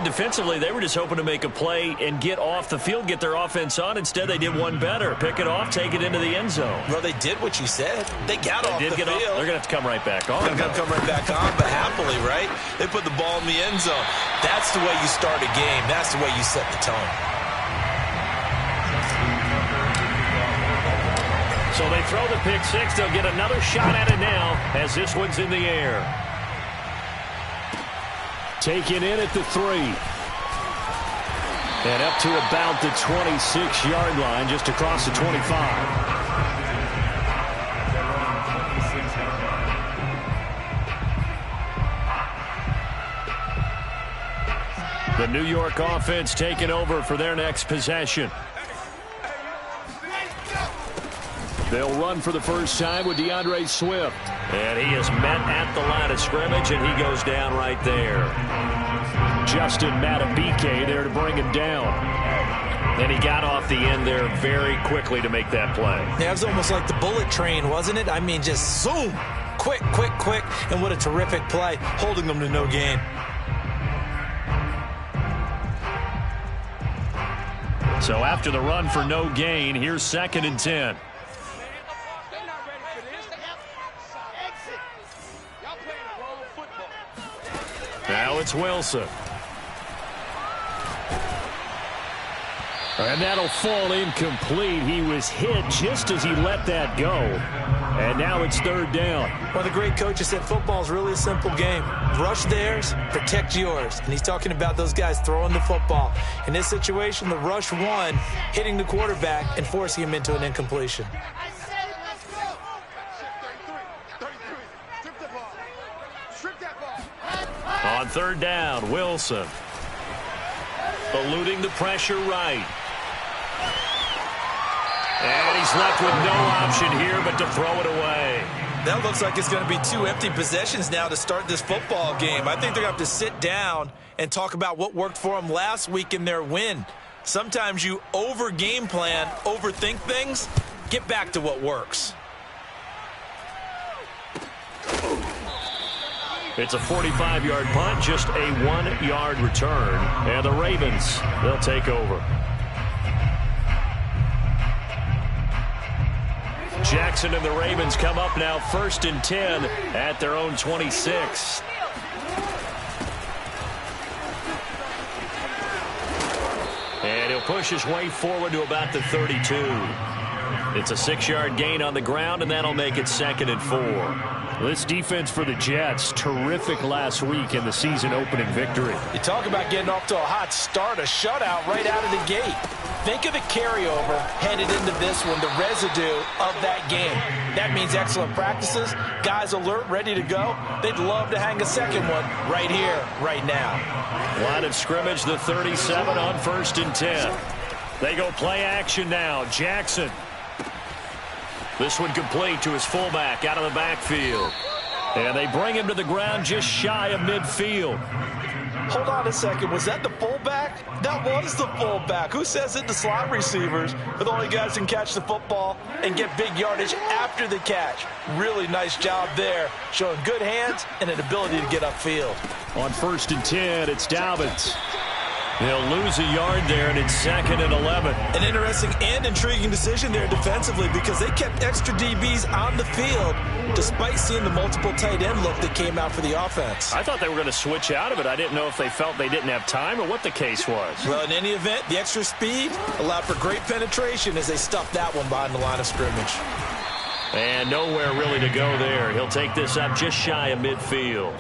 Defensively, they were just hoping to make a play and get off the field, get their offense on. Instead, they did one better. Pick it off, take it into the end zone. Well, they did what you said. They got off the field. They're going to have to come right back on. They're going to come right back on, but happily, right? They put the ball in the end zone. That's the way you start a game. That's the way you set the tone. So they throw the pick six. They'll get another shot at it now as this one's in the air. Taken in at the 3. And up to about the 26-yard line, just across the 25. The New York offense taking over for their next possession. They'll run for the first time with DeAndre Swift. And he is met at the line of scrimmage, and he goes down right there. Justin Madubuike there to bring him down. And he got off the end there very quickly to make that play. Yeah, it was almost like the bullet train, wasn't it? I mean, just zoom. Quick, quick, quick. And what a terrific play, holding them to no gain. So after the run for no gain, here's 2nd and 10. Now it's Wilson. And that'll fall incomplete. He was hit just as he let that go. And now it's 3rd down. One of the great coaches said football is really a simple game. Rush theirs, protect yours. And he's talking about those guys throwing the football. In this situation, the rush won, hitting the quarterback and forcing him into an incompletion. On 3rd down, Wilson. Eluding the pressure right. And he's left with no option here but to throw it away. That looks like it's going to be 2 empty possessions now to start this football game. I think they're going to have to sit down and talk about what worked for them last week in their win. Sometimes you over-game plan, overthink things. Get back to what works. It's a 45-yard punt, just a 1-yard return. And the Ravens, they'll take over. Jackson and the Ravens come up now 1st and 10 at their own 26. And he'll push his way forward to about the 32. It's a 6-yard gain on the ground, and that'll make it 2nd and 4. This defense for the Jets, terrific last week in the season-opening victory. You talk about getting off to a hot start, a shutout right out of the gate. Think of the carryover headed into this one, the residue of that game. That means excellent practices, guys alert, ready to go. They'd love to hang a second one right here, right now. Line of scrimmage, the 37 on 1st and 10. They go play action now. Jackson. This one complete to his fullback out of the backfield. And they bring him to the ground just shy of midfield. Hold on a second. Was that the fullback? That was the fullback. Who says it to slot receivers with only guys who can catch the football and get big yardage after the catch? Really nice job there, showing good hands and an ability to get upfield. On 1st and 10, it's Dobbins. They'll lose a yard there, and it's 2nd and 11. An interesting and intriguing decision there defensively because they kept extra DBs on the field despite seeing the multiple tight end look that came out for the offense. I thought they were going to switch out of it. I didn't know if they felt they didn't have time or what the case was. Well, in any event, the extra speed allowed for great penetration as they stuffed that one behind the line of scrimmage. And nowhere really to go there. He'll take this up just shy of midfield.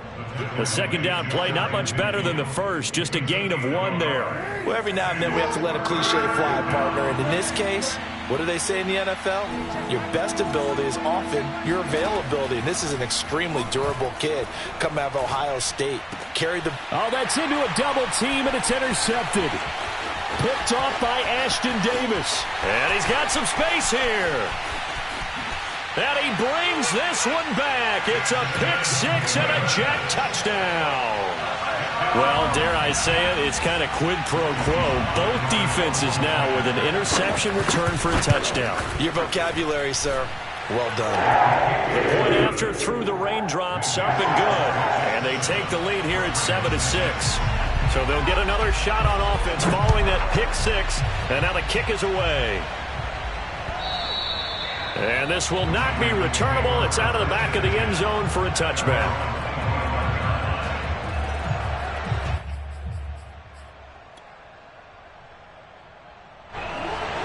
The 2nd down play, not much better than the first, just a gain of 1 there. Well, every now and then we have to let a cliche fly, partner. And in this case, what do they say in the NFL? Your best ability is often your availability. And this is an extremely durable kid coming out of Ohio State. Carried the... Oh, that's into a double team, and it's intercepted. Picked off by Ashton Davis. And he's got some space here. And he brings this one back. It's a pick 6 and a Jet touchdown. Well, dare I say it, it's kind of quid pro quo. Both defenses now with an interception return for a touchdown. Your vocabulary, sir. Well done. The point after through the raindrops, up and good. And they take the lead here at 7-6. So they'll get another shot on offense following that pick six. And now the kick is away. And this will not be returnable. It's out of the back of the end zone for a touchback.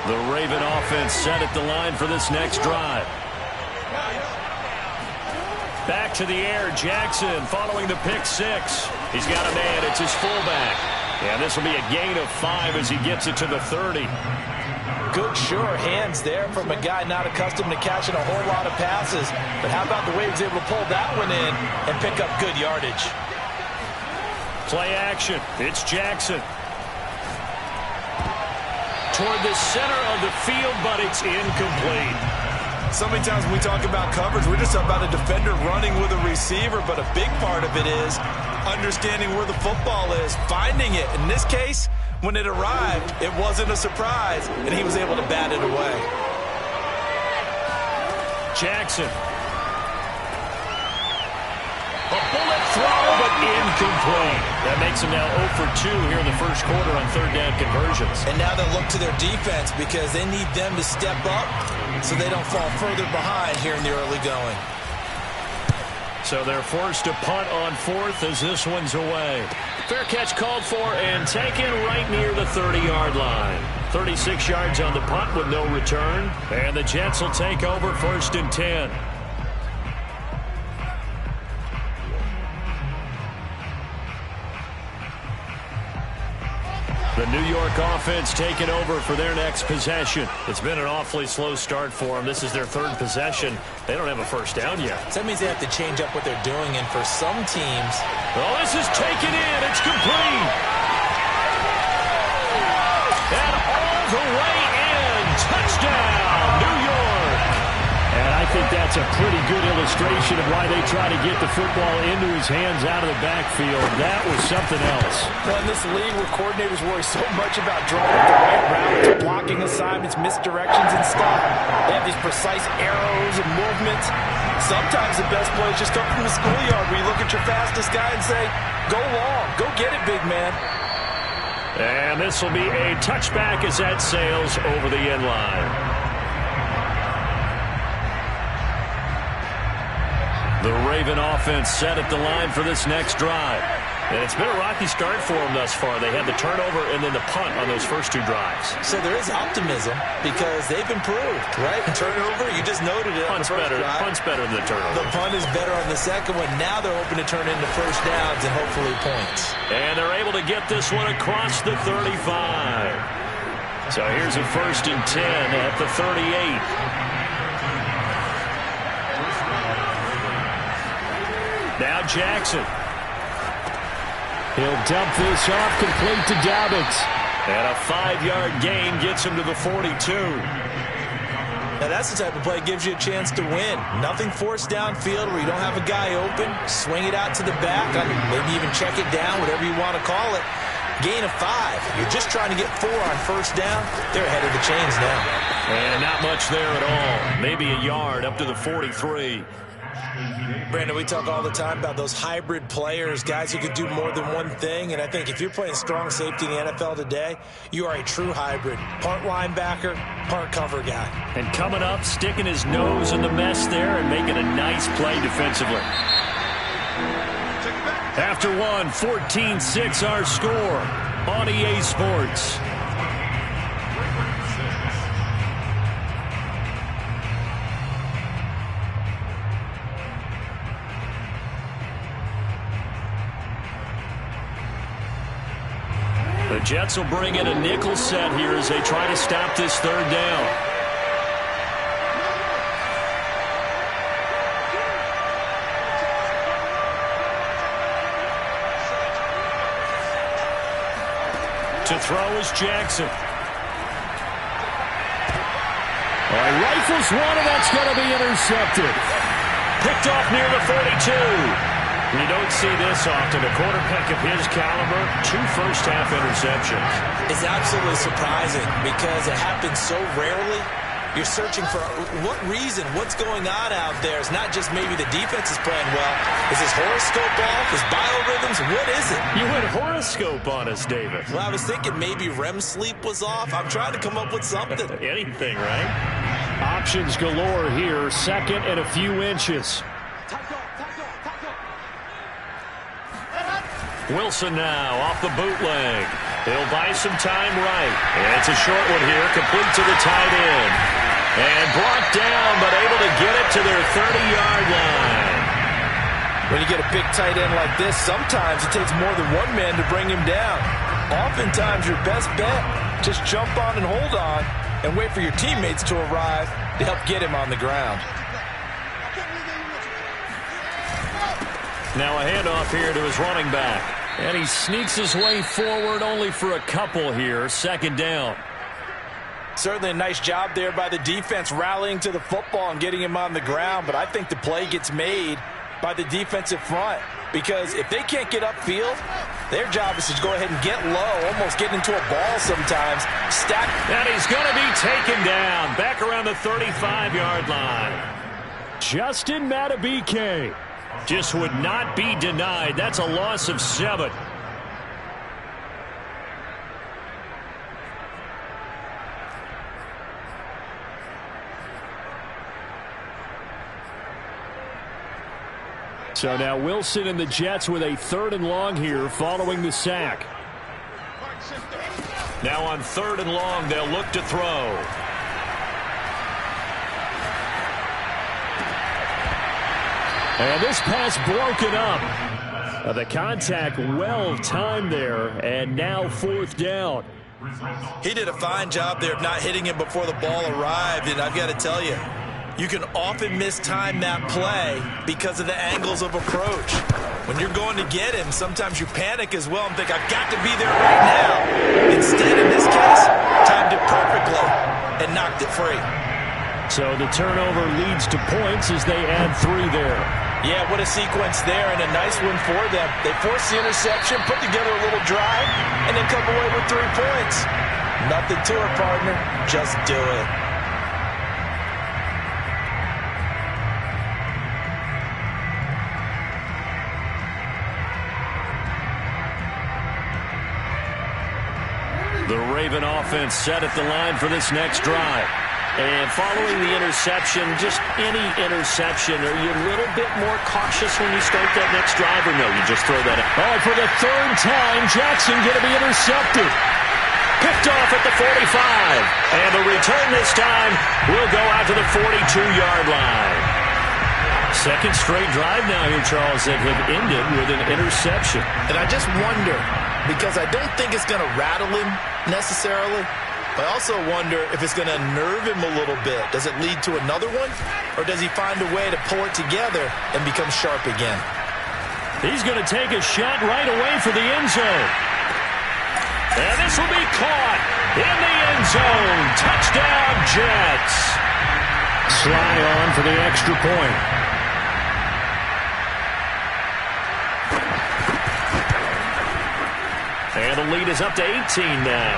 The Raven offense set at the line for this next drive. Back to the air, Jackson following the pick six. He's got a man, it's his fullback. And this will be a gain of 5 as he gets it to the 30. Good, sure hands there from a guy not accustomed to catching a whole lot of passes. But how about the way he was able to pull that one in and pick up good yardage? Play action, it's Jackson. Toward the center of the field, but it's incomplete. So many times when we talk about coverage, we're just about a defender running with a receiver, but a big part of it is understanding where the football is, finding it. In this case, when it arrived, it wasn't a surprise, and he was able to bat it away. Jackson. A bullet throw, but incomplete. That makes him now 0 for 2 here in the first quarter on third down conversions. And now they'll look to their defense because they need them to step up so they don't fall further behind here in the early going. So they're forced to punt on fourth as this one's away. Fair catch called for and taken right near the 30-yard line. 36 yards on the punt with no return. And the Jets will take over 1st and 10. The New York offense taking over for their next possession. It's been an awfully slow start for them. This is their 3rd possession. They don't have a first down yet. So that means they have to change up what they're doing, and for some teams... Oh, this is taken in. It's complete. And all the way in. Touchdown, New York. And I think that's a pretty good illustration of why they try to get the football into his hands out of the backfield. That was something else. Well, in this league where coordinators worry so much about drawing up the right routes, blocking assignments, misdirections, and stuff, they have these precise arrows and movements. Sometimes the best plays just come from the schoolyard where you look at your fastest guy and say, go long, go get it, big man. And this will be a touchback as that sails over the end line. The Raven offense set at the line for this next drive. And it's been a rocky start for them thus far. They had the turnover and then the punt on those first 2 drives. So there is optimism because they've improved, right? Turnover, you just noted it on the first drive. Punt's better than the turnover. The punt is better on the second one. Now they're hoping to turn into first downs and hopefully points. And they're able to get this one across the 35. So here's a 1st and 10 at the 38. Now Jackson. He'll dump this off complete to Dobbins. And a 5-yard gain gets him to the 42. Now that's the type of play that gives you a chance to win. Nothing forced downfield where you don't have a guy open. Swing it out to the back. Maybe even check it down, whatever you want to call it. Gain of 5. You're just trying to get 4 on first down. They're ahead of the chains now. And not much there at all. Maybe a yard up to the 43. Brandon, we talk all the time about those hybrid players, guys who could do more than one thing. And I think if you're playing strong safety in the NFL today, you are a true hybrid. Part linebacker, part cover guy. And coming up, sticking his nose in the mess there and making a nice play defensively. After one, 14-6 our score on EA Sports. The Jets will bring in a nickel set here as they try to stop this 3rd down. To throw is Jackson. Rifles one, and that's going to be intercepted. Picked off near the 42. You don't see this often. A quarterback of his caliber, 2 first-half interceptions. It's absolutely surprising because it happens so rarely. You're searching for what reason, what's going on out there. It's not just maybe the defense is playing well. Is his horoscope off? His biorhythms? What is it? You went horoscope on us, David. Well, I was thinking maybe REM sleep was off. I'm trying to come up with something. Anything, right? Options galore here. Second and a few inches. Wilson now off the bootleg. He'll buy some time right. And it's a short one here, complete to the tight end. And brought down, but able to get it to their 30-yard line. When you get a big tight end like this, sometimes it takes more than one man to bring him down. Oftentimes, your best bet, just jump on and hold on and wait for your teammates to arrive to help get him on the ground. Now a handoff here to his running back. And he sneaks his way forward only for a couple here. Second down. Certainly a nice job there by the defense rallying to the football and getting him on the ground. But I think the play gets made by the defensive front. Because if they can't get upfield, their job is to go ahead and get low, almost get into a ball sometimes. Stack. And he's going to be taken down. Back around the 35-yard line. Justin Madubuike just would not be denied. That's a loss of 7. So now Wilson and the Jets with a 3rd and long here following the sack. Now on 3rd and long, they'll look to throw. And this pass broken up. The contact well timed there, and now 4th down. He did a fine job there of not hitting him before the ball arrived, and I've got to tell you, you can often mistime that play because of the angles of approach. When you're going to get him, sometimes you panic as well and think, I've got to be there right now. Instead, in this case, timed it perfectly and knocked it free. So the turnover leads to points as they add 3 there. Yeah, what a sequence there, and a nice one for them. They forced the interception, put together a little drive, and then come away with 3 points. Nothing to it, partner. Just do it. The Raven offense set at the line for this next drive. And following the interception, just any interception, are you a little bit more cautious when you start that next drive, or no, you just throw that out? Oh, for the 3rd time, Jackson going to be intercepted. Picked off at the 45. And the return this time will go out to the 42-yard line. Second straight drive now here, Charles, that have ended with an interception. And I just wonder, because I don't think it's going to rattle him necessarily, but I also wonder if it's going to nerve him a little bit. Does it lead to another one? Or does he find a way to pull it together and become sharp again? He's going to take a shot right away for the end zone. And this will be caught in the end zone. Touchdown, Jets. Sly on for the extra point. And the lead is up to 18 now.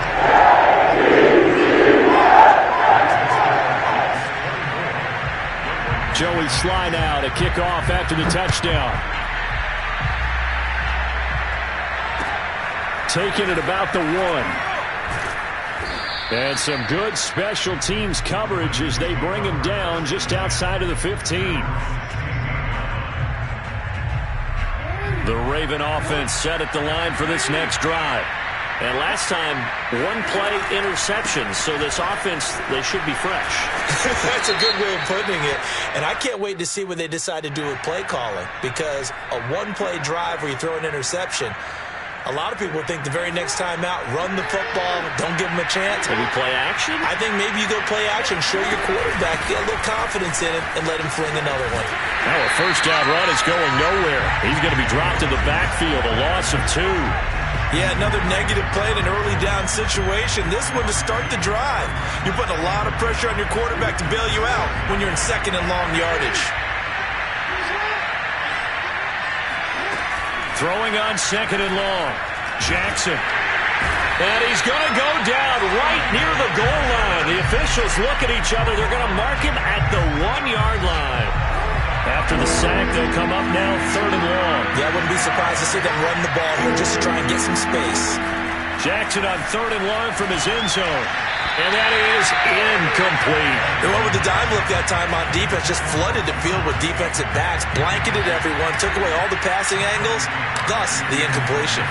Joey Sly now to kick off after the touchdown. Taking it about the 1. And some good special teams coverage as they bring him down just outside of the 15. The Raven offense set at the line for this next drive. And last time, 1-play interception. So this offense, they should be fresh. That's a good way of putting it. And I can't wait to see what they decide to do with play calling. Because a 1-play drive where you throw an interception, a lot of people think the very next time out, run the football, don't give them a chance. Maybe play action? I think maybe you go play action, show your quarterback, get a little confidence in him, and let him fling another one. Now a first down run is going nowhere. He's going to be dropped in the backfield, a loss of 2. Yeah, another negative play in an early down situation. This one to start the drive. You're putting a lot of pressure on your quarterback to bail you out when you're in 2nd and long yardage. Throwing on 2nd and long. Jackson. And he's going to go down right near the goal line. The officials look at each other. They're going to mark him at the 1-yard line. After the sack, they'll come up now 3rd and long. Yeah, I wouldn't be surprised to see them run the ball here just to try and get some space. Jackson on 3rd and long from his end zone. And that is incomplete. They went with the dime look that time on defense, just flooded the field with defensive backs, blanketed everyone, took away all the passing angles, thus the incompletion.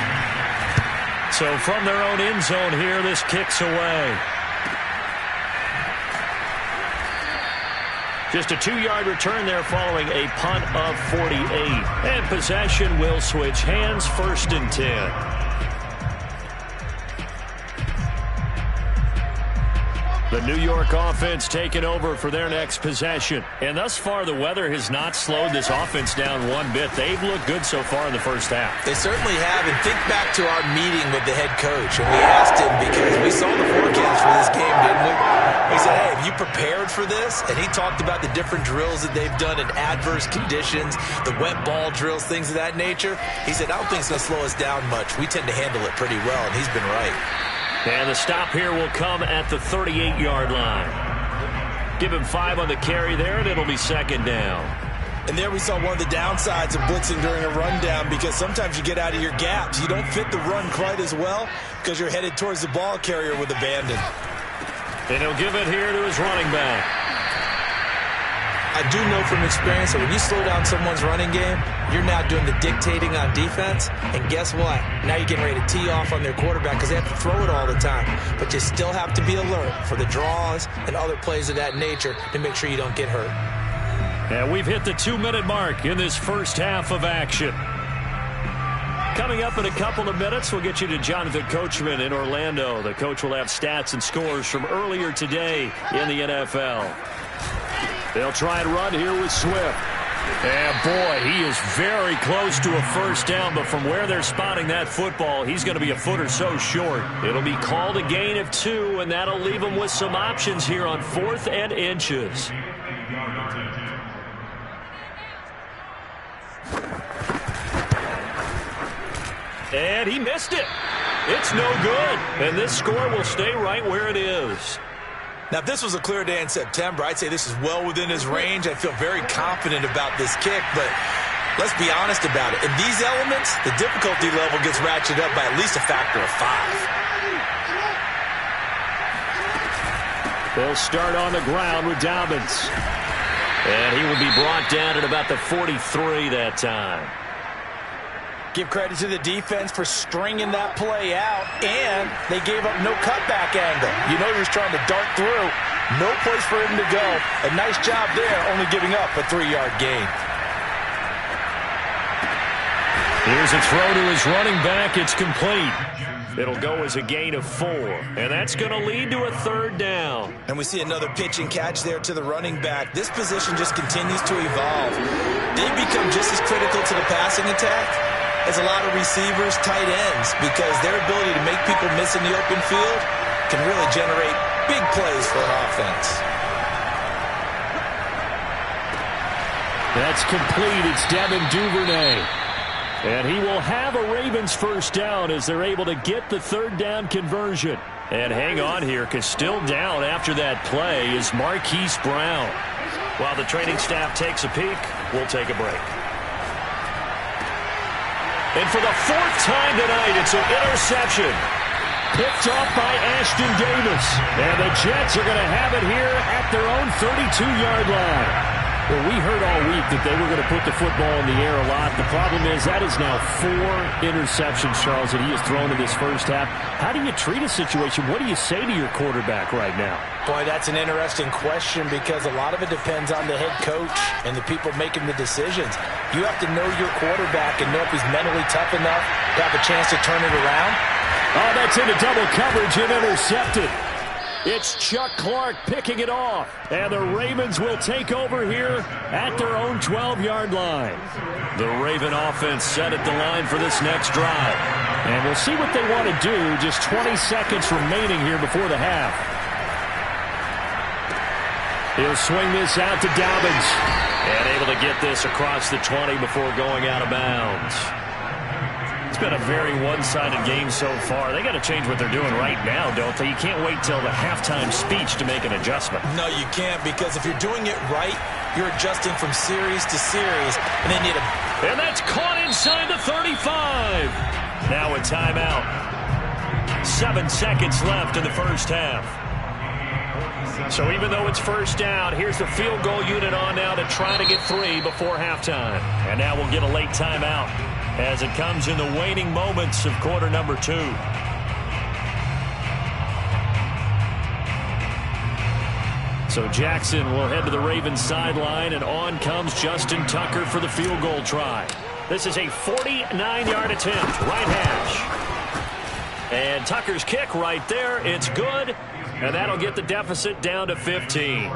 So from their own end zone here, this kicks away. Just a 2-yard return there following a punt of 48. And possession will switch hands, 1st and 10. The New York offense taking over for their next possession. And thus far, the weather has not slowed this offense down one bit. They've looked good so far in the first half. They certainly have. And think back to our meeting with the head coach. And we asked him, because we saw the forecast for this game, didn't we? We said, hey, have you prepared for this? And he talked about the different drills that they've done in adverse conditions, the wet ball drills, things of that nature. He said, I don't think it's going to slow us down much. We tend to handle it pretty well, and he's been right. And the stop here will come at the 38-yard line. Give him 5 on the carry there, and it'll be 2nd down. And there we saw one of the downsides of blitzing during a rundown, because sometimes you get out of your gaps. You don't fit the run quite as well because you're headed towards the ball carrier with abandon. And he'll give it here to his running back. I do know from experience that when you slow down someone's running game, you're now doing the dictating on defense. And guess what? Now you're getting ready to tee off on their quarterback because they have to throw it all the time. But you still have to be alert for the draws and other plays of that nature to make sure you don't get hurt. And we've hit the 2-minute mark in this first half of action. Coming up in a couple of minutes, we'll get you to Jonathan Coachman in Orlando. The coach will have stats and scores from earlier today in the NFL. They'll try and run here with Swift. And boy, he is very close to a first down, but from where they're spotting that football, he's going to be a foot or so short. It'll be called a gain of 2, and that'll leave him with some options here on 4th and inches. And he missed it. It's no good. And this score will stay right where it is. Now, if this was a clear day in September, I'd say this is well within his range. I feel very confident about this kick, but let's be honest about it. In these elements, the difficulty level gets ratcheted up by at least a factor of 5. They'll start on the ground with Dobbins. And he will be brought down at about the 43 that time. Give credit to the defense for stringing that play out, and they gave up no cutback angle. You know you're just trying to dart through. No place for him to go. A nice job there, only giving up a 3-yard gain. Here's a throw to his running back. It's complete. It'll go as a gain of 4, and that's going to lead to a 3rd down. And we see another pitch and catch there to the running back. This position just continues to evolve. They've become just as critical to the passing attack as a lot of receivers, tight ends, because their ability to make people miss in the open field can really generate big plays for an offense. That's complete. It's Devin Duvernay. And he will have a Ravens first down as they're able to get the 3rd down conversion. And hang on here, because still down after that play is Marquise Brown. While the training staff takes a peek, we'll take a break. And for the 4th time tonight, it's an interception. Picked off by Ashton Davis. And the Jets are going to have it here at their own 32-yard line. Well, we heard all week that they were going to put the football in the air a lot. The problem is that is now 4 interceptions, Charles, that he has thrown in this first half. How do you treat a situation? What do you say to your quarterback right now? Boy, that's an interesting question, because a lot of it depends on the head coach and the people making the decisions. You have to know your quarterback and know if he's mentally tough enough to have a chance to turn it around. Oh, that's into double coverage and intercepted. It's Chuck Clark picking it off. And the Ravens will take over here at their own 12-yard line. The Raven offense set at the line for this next drive. And we'll see what they want to do. Just 20 seconds remaining here before the half. He'll swing this out to Dobbins. And able to get this across the 20 before going out of bounds. It's been a very one-sided game so far. They got to change what they're doing right now, don't they? You can't wait till the halftime speech to make an adjustment. No, you can't, because if you're doing it right, you're adjusting from series to series, and they need a... And that's caught inside the 35. Now a timeout. 7 seconds left in the first half. So even though it's first down, here's the field goal unit on now to try to get 3 before halftime. And now we'll get a late timeout as it comes in the waning moments of quarter number 2. So Jackson will head to the Ravens sideline, and on comes Justin Tucker for the field goal try. This is a 49-yard attempt, right hash. And Tucker's kick right there, it's good, and that'll get the deficit down to 15.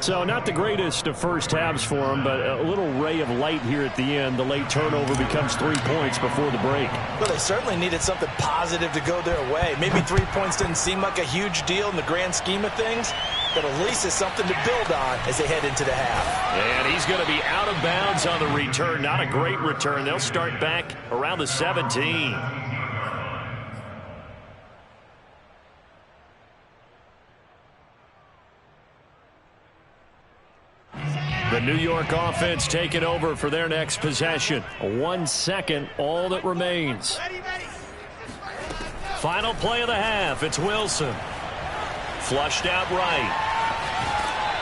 So not the greatest of first halves for him, but a little ray of light here at the end. The late turnover becomes 3 points before the break. Well, they certainly needed something positive to go their way. Maybe 3 points didn't seem like a huge deal in the grand scheme of things, but at least it's something to build on as they head into the half. And he's going to be out of bounds on the return. Not a great return. They'll start back around the 17. The New York offense taking over for their next possession. 1 second, all that remains. Final play of the half. It's Wilson. Flushed out right.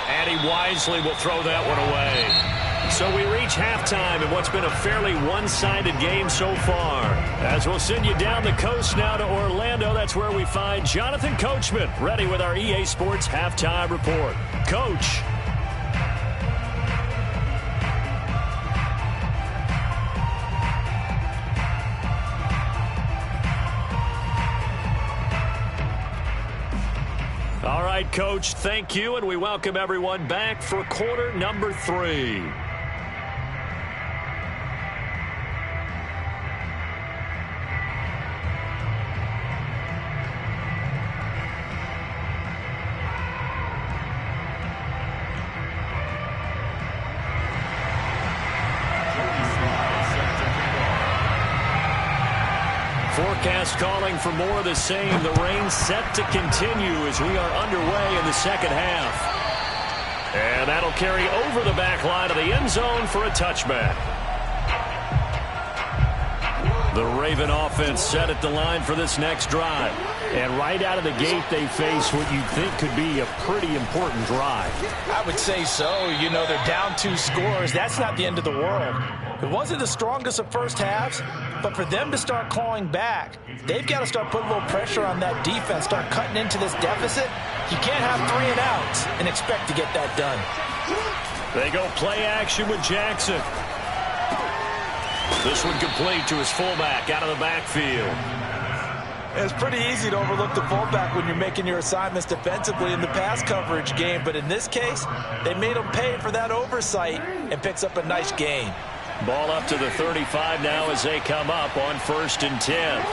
And he wisely will throw that one away. So we reach halftime in what's been a fairly one-sided game so far. As we'll send you down the coast now to Orlando, that's where we find Jonathan Coachman ready with our EA Sports Halftime Report. Coach. All right, Coach, thank you, and we welcome everyone back for quarter number 3. Forecast calling for more of the same. The rain set to continue as we are underway in the second half. And that'll carry over the back line of the end zone for a touchback. The Raven offense set at the line for this next drive. And right out of the gate, they face what you think could be a pretty important drive. I would say so. You know, they're down 2 scores. That's not the end of the world. It wasn't the strongest of first halves, but for them to start clawing back, they've got to start putting a little pressure on that defense, start cutting into this deficit. You can't have 3 and outs and expect to get that done. They go play action with Jackson. This one complete to his fullback out of the backfield. It's pretty easy to overlook the fullback when you're making your assignments defensively in the pass coverage game, but in this case, they made him pay for that oversight and picks up a nice gain. Ball up to the 35 now as they come up on 1st and 10.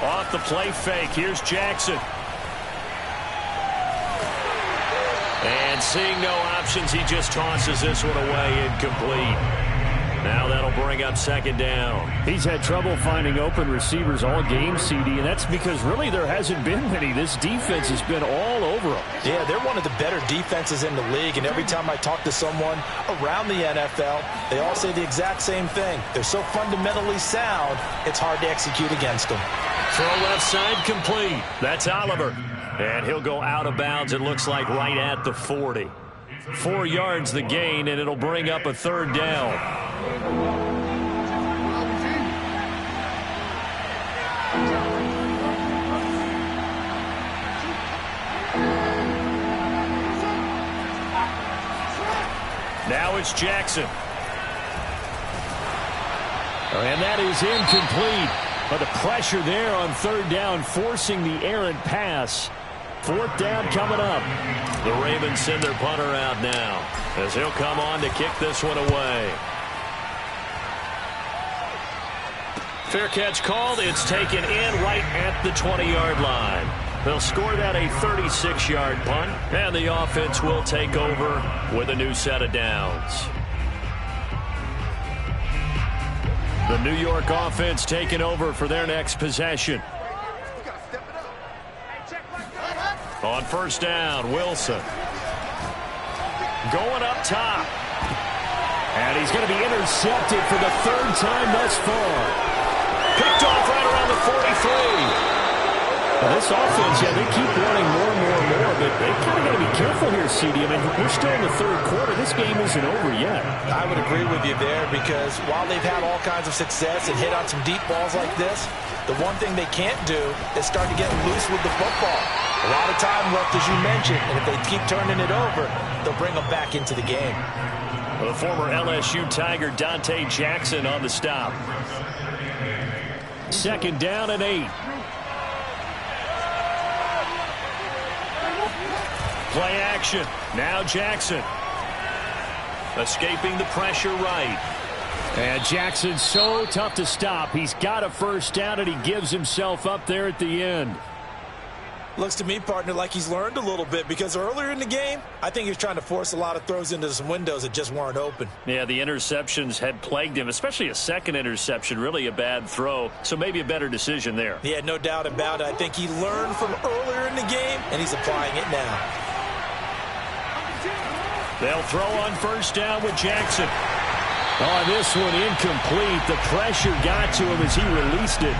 Off the play fake, here's Jackson. And seeing no options, he just tosses this one away incomplete. Now that'll bring up 2nd down. He's had trouble finding open receivers all game, CD, and that's because really there hasn't been many. This defense has been all over them. Yeah, they're one of the better defenses in the league, and every time I talk to someone around the NFL, they all say the exact same thing. They're so fundamentally sound, it's hard to execute against them. Throw left side complete. That's Oliver. And he'll go out of bounds, it looks like, right at the 40. 4 yards the gain, and it'll bring up a 3rd down. Now it's Jackson. And that is incomplete. But the pressure there on 3rd down, forcing the errant pass. 4th down coming up. The Ravens send their punter out now as he'll come on to kick this one away. Fair catch called. It's taken in right at the 20-yard line. They'll score that a 36-yard punt, and the offense will take over with a new set of downs. The New York offense taking over for their next possession. On first down, Wilson. Going up top. And he's going to be intercepted for the third time thus far. Picked off right around the 43. Well, this offense, yeah, they keep running more and more and more, but they kind of got to be careful here, CD. I mean, we're still in the third quarter. This game isn't over yet. I would agree with you there because while they've had all kinds of success and hit on some deep balls like this, the one thing they can't do is start to get loose with the football. A lot of time left, as you mentioned, and if they keep turning it over, they'll bring them back into the game. The former LSU Tiger Dante Jackson on the stop. Second down and 8. Play action. Now Jackson. Escaping the pressure right. And Jackson's so tough to stop. He's got a first down, and he gives himself up there at the end. Looks to me, partner, like he's learned a little bit because earlier in the game, I think he was trying to force a lot of throws into some windows that just weren't open. Yeah, the interceptions had plagued him, especially a second interception, really a bad throw, so maybe a better decision there. Yeah, no doubt about it. I think he learned from earlier in the game, and he's applying it now. They'll throw on first down with Jackson. Oh, this one incomplete. The pressure got to him as he released it.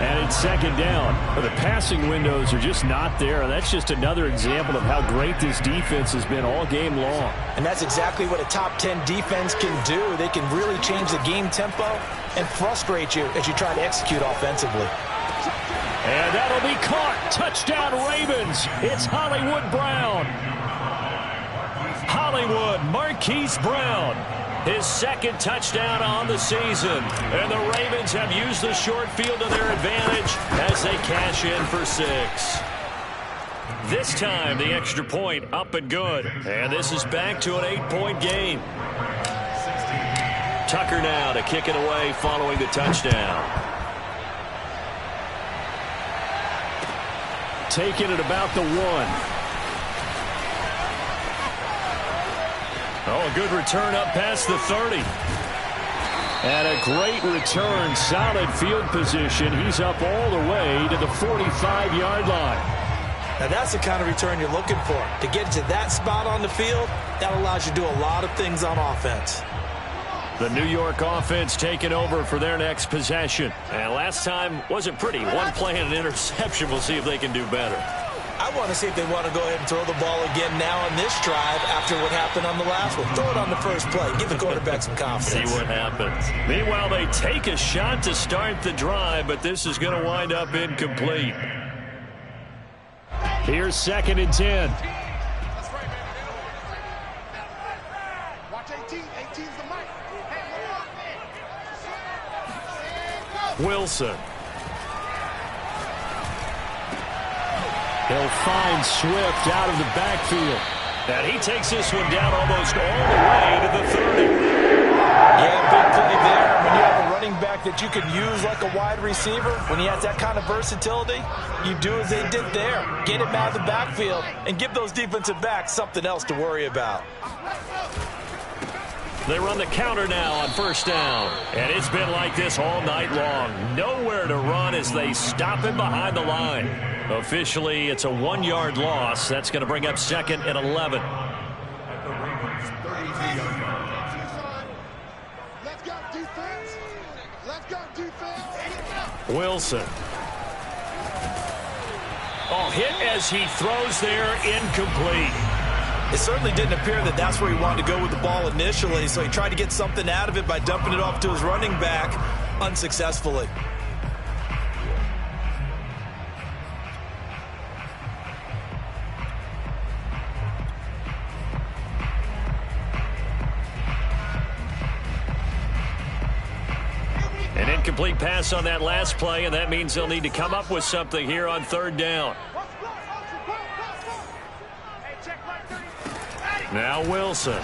And it's second down. The passing windows are just not there. And that's just another example of how great this defense has been all game long. And that's exactly what a top 10 defense can do. They can really change the game tempo and frustrate you as you try to execute offensively. And that'll be caught. Touchdown Ravens. It's Hollywood Brown. Hollywood Marquise Brown. His second touchdown on the season. And the Ravens have used the short field to their advantage as they cash in for 6. This time, the extra point up and good. And this is back to an 8-point game. Tucker now to kick it away following the touchdown. Taking it about the 1. Oh, a good return up past the 30. And a great return, solid field position. He's up all the way to the 45-yard line. Now, that's the kind of return you're looking for. To get to that spot on the field, that allows you to do a lot of things on offense. The New York offense taking over for their next possession. And last time wasn't pretty. One play and an interception. We'll see if they can do better. I want to see if they want to go ahead and throw the ball again now on this drive after what happened on the last one. Throw it on the first play. Give the quarterback some confidence. See what happens. Meanwhile, they take a shot to start the drive, but this is going to wind up incomplete. Here's second and 10. Wilson. He'll find Swift out of the backfield. And he takes this one down almost all the way to the 30. Yeah, big play there. When you have a running back that you can use like a wide receiver, when he has that kind of versatility, you do as they did there. Get him out of the backfield and give those defensive backs something else to worry about. They run the counter now on first down. And it's been like this all night long. Nowhere to run as they stop him behind the line. Officially, it's a 1-yard loss. That's going to bring up second and 11. Wilson. Oh, hit as he throws there, incomplete. It certainly didn't appear that that's where he wanted to go with the ball initially, so he tried to get something out of it by dumping it off to his running back unsuccessfully. An incomplete pass on that last play, and that means they'll need to come up with something here on third down. Now Wilson.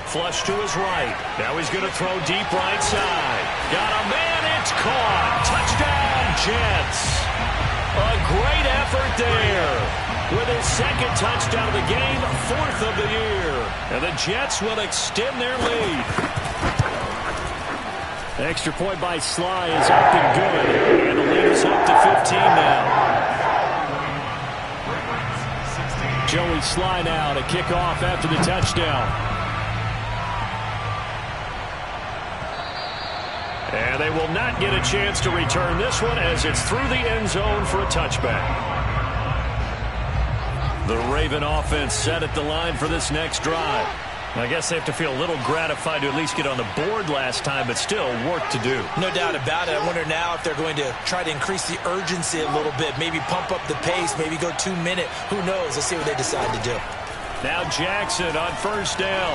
Flush to his right. Now he's going to throw deep right side. Got a man, it's caught. Touchdown, Jets. A great effort there. With his second touchdown of the game, 4th of the year. And the Jets will extend their lead. Extra point by Sly is up and good. And the lead is up to 15 now. Joey Sly now to kick off after the touchdown. And they will not get a chance to return this one as it's through the end zone for a touchback. The Raven offense set at the line for this next drive. I guess they have to feel a little gratified to at least get on the board last time, but still work to do. No doubt about it. I wonder now if they're going to try to increase the urgency a little bit, maybe pump up the pace, maybe go 2 minute. Who knows? Let's see what they decide to do. Now Jackson on first down.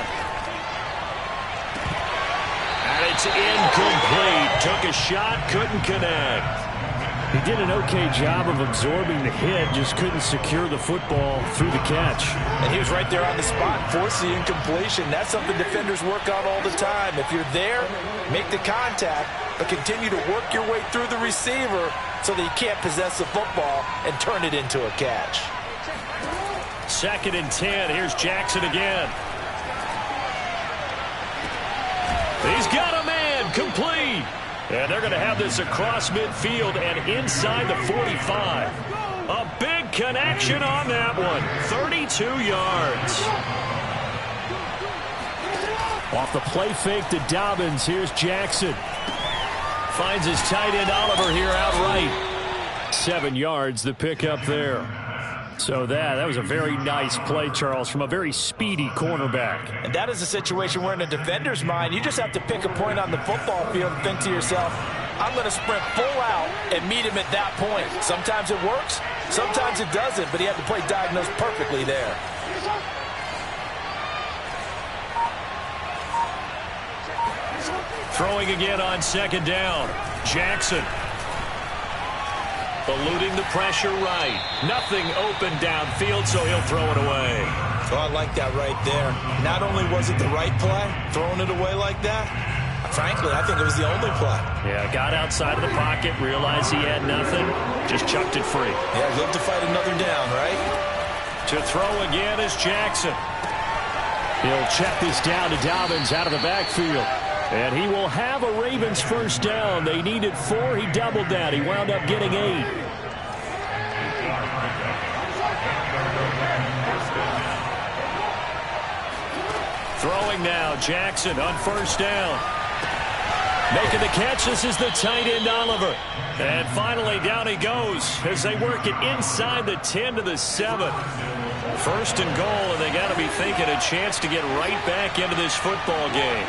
And it's incomplete. Took a shot, couldn't connect. He did an okay job of absorbing the hit, just couldn't secure the football through the catch. And he was right there on the spot, force the incompletion. That's something defenders work on all the time. If you're there, make the contact, but continue to work your way through the receiver so that you can't possess the football and turn it into a catch. 2nd and 10. Here's Jackson again. He's got a man, complete. And they're going to have this across midfield and inside the 45. A big connection on that one. 32 yards. Off the play fake to Dobbins. Here's Jackson. Finds his tight end Oliver here outright. 7 yards, the pickup there. So that was a very nice play, Charles, from a very speedy cornerback. And that is a situation where in a defender's mind, you just have to pick a point on the football field and think to yourself, I'm going to sprint full out and meet him at that point. Sometimes it works, sometimes it doesn't, but he had the play diagnosed perfectly there. Throwing again on 2nd down. Jackson. Eluding the pressure right. Nothing open downfield, so he'll throw it away. Oh, I like that right there. Not only was it the right play, throwing it away like that, frankly, I think it was the only play. Yeah, got outside of the pocket, realized he had nothing, just chucked it free. Yeah, live to fight another down, right? To throw again is Jackson. He'll check this down to Dobbins out of the backfield. And he will have a Ravens first down. They needed 4. He doubled that. He wound up getting 8. Throwing now, Jackson on first down. Making the catch, this is the tight end Oliver. And finally down he goes as they work it inside the 10 to the 7. First and goal, and they got to be thinking a chance to get right back into this football game.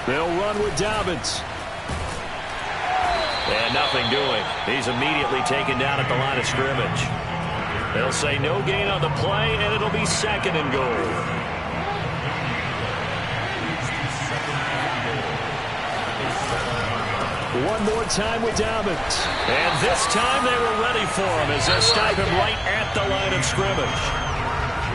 They'll run with Dobbins. And nothing doing. He's immediately taken down at the line of scrimmage. They'll say no gain on the play, and it'll be 2nd and goal. One more time with Dobbins. And this time they were ready for him as they stop him right at the line of scrimmage.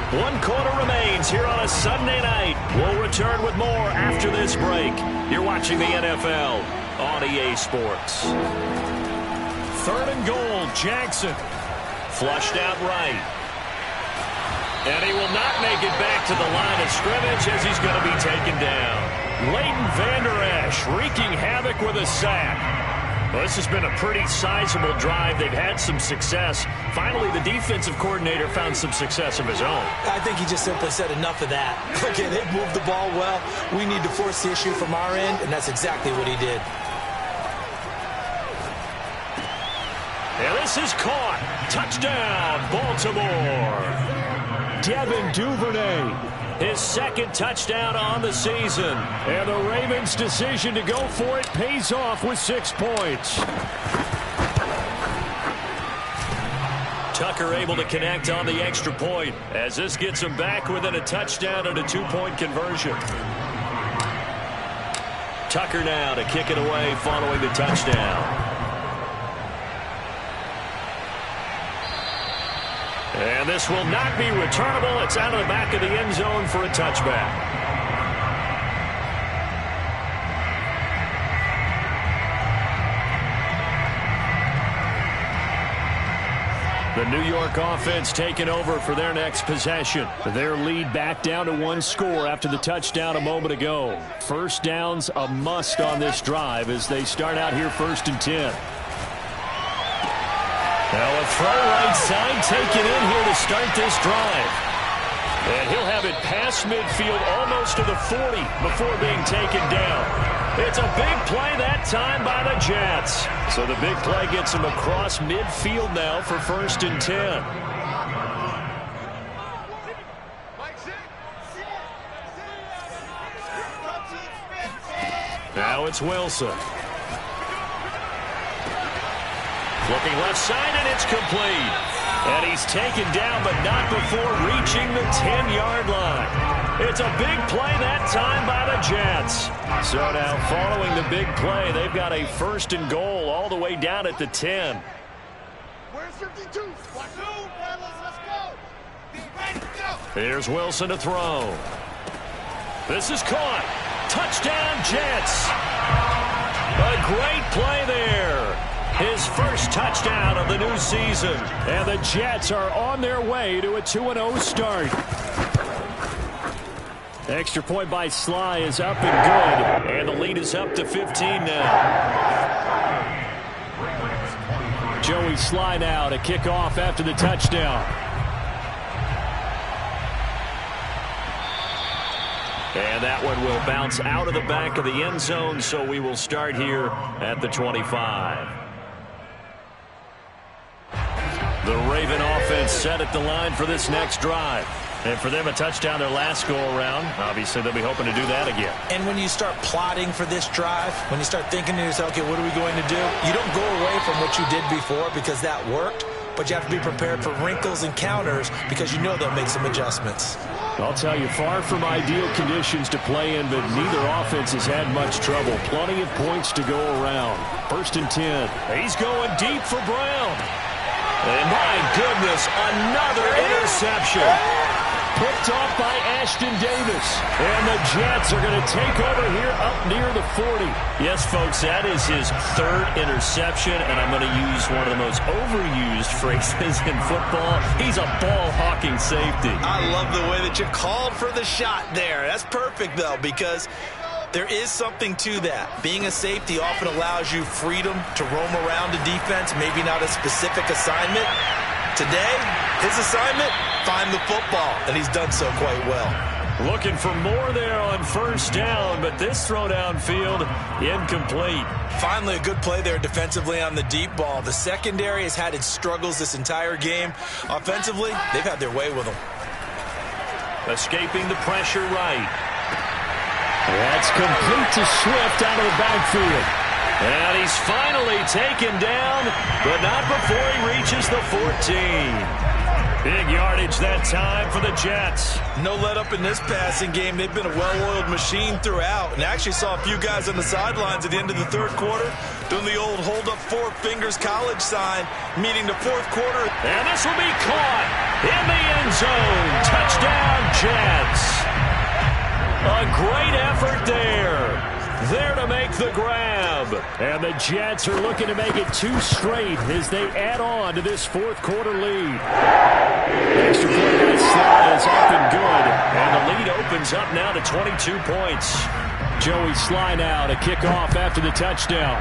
1 quarter remains here on a Sunday night. We'll return with more after this break. You're watching the NFL on EA Sports. 3rd and goal, Jackson. Flushed out right. And he will not make it back to the line of scrimmage as he's going to be taken down. Leighton Vander Esch wreaking havoc with a sack. Well, this has been a pretty sizable drive. They've had some success. Finally, the defensive coordinator found some success of his own. I think he just simply said enough of that. Okay, they've moved the ball well. We need to force the issue from our end, and that's exactly what he did. And this is caught. Touchdown, Baltimore. Devin Duvernay. His 2nd touchdown on the season. And the Ravens' decision to go for it pays off with 6 points. Tucker able to connect on the extra point as this gets him back within a touchdown and a 2-point conversion. Tucker now to kick it away following the touchdown. And this will not be returnable. It's out of the back of the end zone for a touchback. The New York offense taking over for their next possession. Their lead back down to 1 score after the touchdown a moment ago. First down's a must on this drive as they start out here 1st and 10. Now a throw right side taken in here to start this drive. And he'll have it past midfield almost to the 40 before being taken down. It's a big play that time by the Jets. So the big play gets him across midfield now for 1st and 10. Now it's Wilson. Looking left side, and it's complete. And he's taken down, but not before reaching the 10-yard line. It's a big play that time by the Jets. So now following the big play, they've got a 1st and goal all the way down at the 10. Where's 52? Let's go. Here's Wilson to throw. This is caught. Touchdown, Jets. A great play there. His first touchdown of the new season. And the Jets are on their way to a 2-0 start. Extra point by Sly is up and good. And the lead is up to 15 now. Joey Sly now to kick off after the touchdown. And that one will bounce out of the back of the end zone, so we will start here at the 25. The Raven offense set at the line for this next drive. And for them, a touchdown their last go-around. Obviously, they'll be hoping to do that again. And when you start plotting for this drive, when you start thinking to yourself, okay, what are we going to do? You don't go away from what you did before because that worked, but you have to be prepared for wrinkles and counters because you know they'll make some adjustments. I'll tell you, far from ideal conditions to play in, but neither offense has had much trouble. Plenty of points to go around. 1st and 10. He's going deep for Brown. And my goodness, another interception. Picked off by Ashton Davis. And the Jets are going to take over here up near the 40. Yes, folks, that is his 3rd interception, and I'm going to use one of the most overused phrases in football. He's a ball-hawking safety. I love the way that you called for the shot there. That's perfect, though, because there is something to that. Being a safety often allows you freedom to roam around a defense, maybe not a specific assignment. Today, his assignment, find the football, and he's done so quite well. Looking for more there on 1st down, but this throw downfield, incomplete. Finally, a good play there defensively on the deep ball. The secondary has had its struggles this entire game. Offensively, they've had their way with them. Escaping the pressure right. That's complete to Swift out of the backfield. And he's finally taken down, but not before he reaches the 14. Big yardage that time for the Jets. No let up in this passing game. They've been a well-oiled machine throughout. And actually saw a few guys on the sidelines at the end of the 3rd quarter doing the old hold up 4 fingers college sign, meaning the 4th quarter. And this will be caught in the end zone. Touchdown, Jets. A great effort there. There to make the grab. And the Jets are looking to make it 2 straight as they add on to this 4th quarter lead. Extra point by Sly is up and good. And the lead opens up now to 22 points. Joey Sly now to kick off after the touchdown.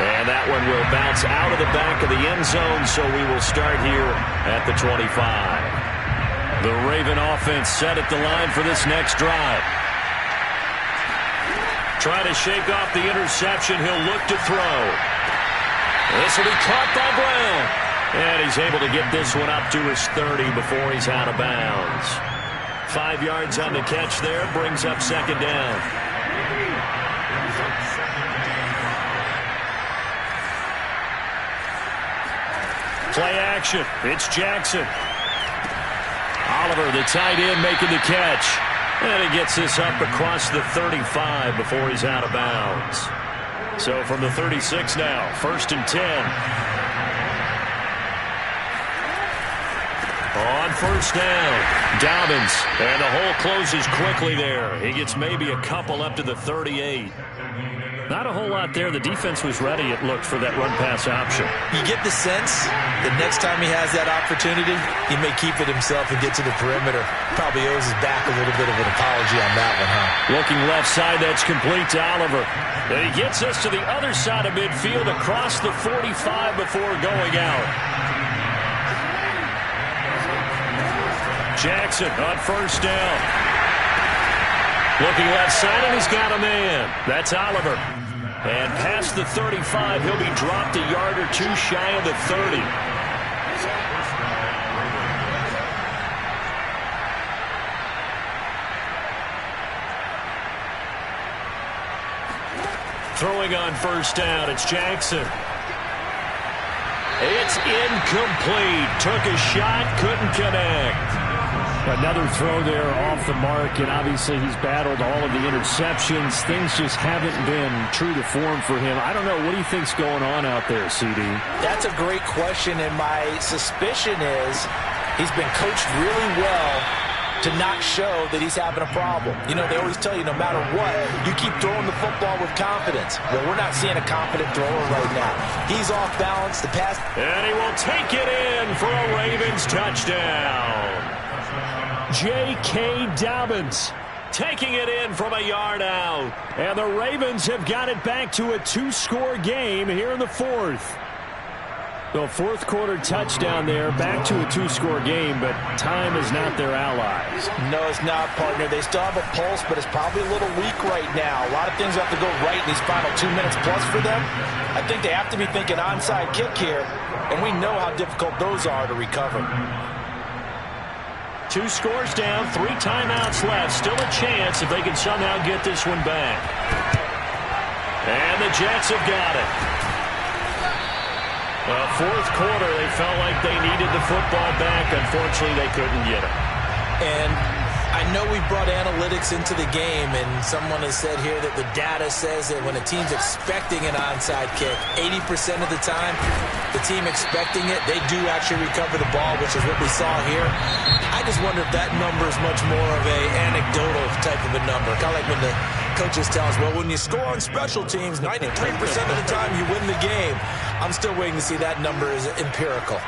And that one will bounce out of the back of the end zone, so we will start here at the 25. The Raven offense set at the line for this next drive. Trying to shake off the interception. He'll look to throw. This will be caught by Brown. And he's able to get this one up to his 30 before he's out of bounds. 5 yards on the catch there. Brings up 2nd down. Play action. It's Jackson. Oliver, the tight end, making the catch. And he gets this up across the 35 before he's out of bounds. So from the 36 now, 1st and 10. On 1st down, Dobbins. And the hole closes quickly there. He gets maybe a couple up to the 38. Not a whole lot there. The defense was ready, it looked, for that run-pass option. You get the sense that next time he has that opportunity, he may keep it himself and get to the perimeter. Probably owes his back a little bit of an apology on that one, huh? Looking left side, that's complete to Oliver. And he gets us to the other side of midfield across the 45 before going out. Jackson on first down. Looking left side, and he's got a man. That's Oliver. And past the 35, he'll be dropped a yard or two shy of the 30. Throwing on first down, it's Jackson. It's incomplete. Took a shot, couldn't connect. Another throw there off the mark, and obviously he's battled all of the interceptions. Things just haven't been true to form for him. I don't know. What do you think's going on out there, CD? That's a great question, and my suspicion is he's been coached really well to not show that he's having a problem. You know, they always tell you no matter what, you keep throwing the football with confidence. Well, we're not seeing a confident thrower right now. He's off balance. The pass. And he will take it in for a Ravens touchdown. J.K. Dobbins taking it in from a yard out. And the Ravens have got it back to a two-score game here in the fourth. The fourth quarter touchdown there, back to a two-score game, but time is not their allies. No, it's not, partner. They still have a pulse, but it's probably a little weak right now. A lot of things have to go right in these final 2 minutes plus for them. I think they have to be thinking onside kick here, and we know how difficult those are to recover. 2 scores down, 3 timeouts left. Still a chance if they can somehow get this one back. And the Jets have got it. Fourth quarter, they felt like they needed the football back. Unfortunately, they couldn't get it. And I know we brought analytics into the game, and someone has said here that the data says that when a team's expecting an onside kick, 80% of the time, the team expecting it, they do actually recover the ball, which is what we saw here. I just wonder if that number is much more of a anecdotal type of a number. Kind of like when the coaches tell us, well, when you score on special teams, 93% of the time you win the game. I'm still waiting to see that number is empirical.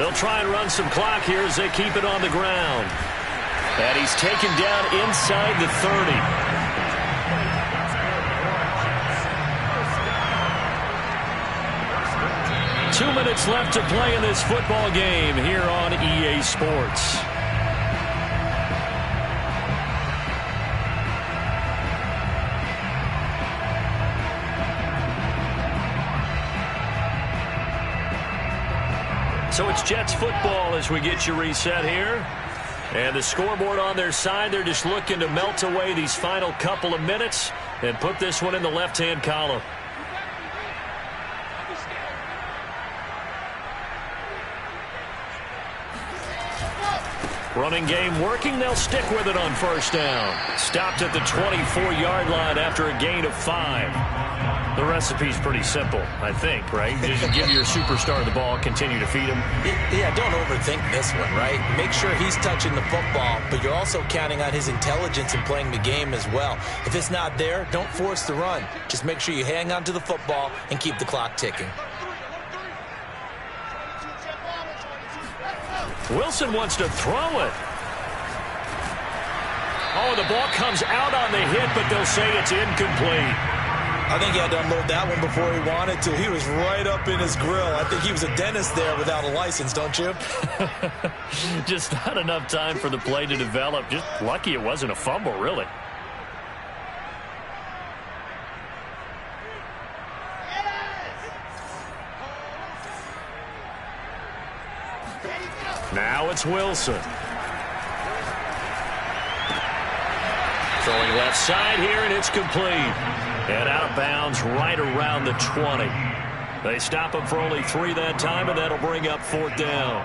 They'll try and run some clock here as they keep it on the ground. And he's taken down inside the 30. Two minutes left to play in this football game here on EA Sports. So it's Jets football as we get you reset here. And the scoreboard on their side, they're just looking to melt away these final couple of minutes and put this one in the left-hand column. Running game working. They'll stick with it on first down. Stopped at the 24-yard line after a gain of 5. The recipe's pretty simple, I think, right? Just give your superstar the ball, continue to feed him. Yeah, don't overthink this one, right? Make sure he's touching the football, but you're also counting on his intelligence in playing the game as well. If it's not there, don't force the run. Just make sure you hang on to the football and keep the clock ticking. Wilson wants to throw it. Oh, the ball comes out on the hit, but they'll say it's incomplete. I think he had to unload that one before he wanted to. He was right up in his grill. I think he was a dentist there without a license, don't you? Just not enough time for the play to develop. Just lucky it wasn't a fumble, really. Now it's Wilson. Throwing left side here, and it's complete. And out of bounds right around the 20. They stop him for only 3 that time, and that'll bring up 4th down.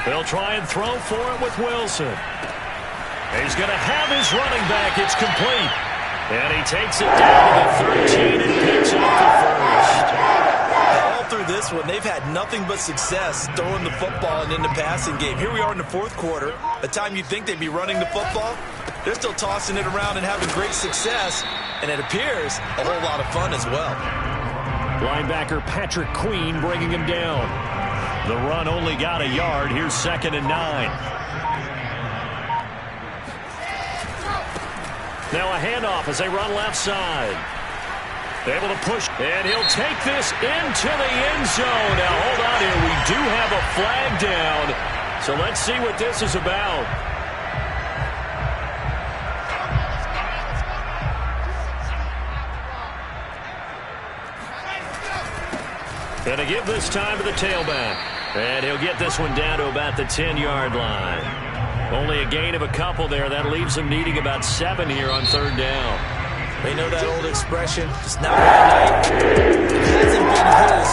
They'll try and throw for it with Wilson. He's going to have his running back. It's complete. And he takes it down to the 13 and picks up the first. All through this one, they've had nothing but success throwing the football and in the passing game. Here we are in the fourth quarter. The time you'd think they'd be running the football, they're still tossing it around and having great success. And it appears a whole lot of fun as well. Linebacker Patrick Queen bringing him down. The run only got a yard. Here's 2nd and 9. Now a handoff as they run left side. Able to push, and he'll take this into the end zone. Now hold on here. We do have a flag down. So let's see what this is about. Going to give this time to the tailback. And he'll get this one down to about the 10-yard line. Only a gain of a couple there. That leaves them needing about 7 here on 3rd down. They know that old expression, it's not one night. It hasn't been his.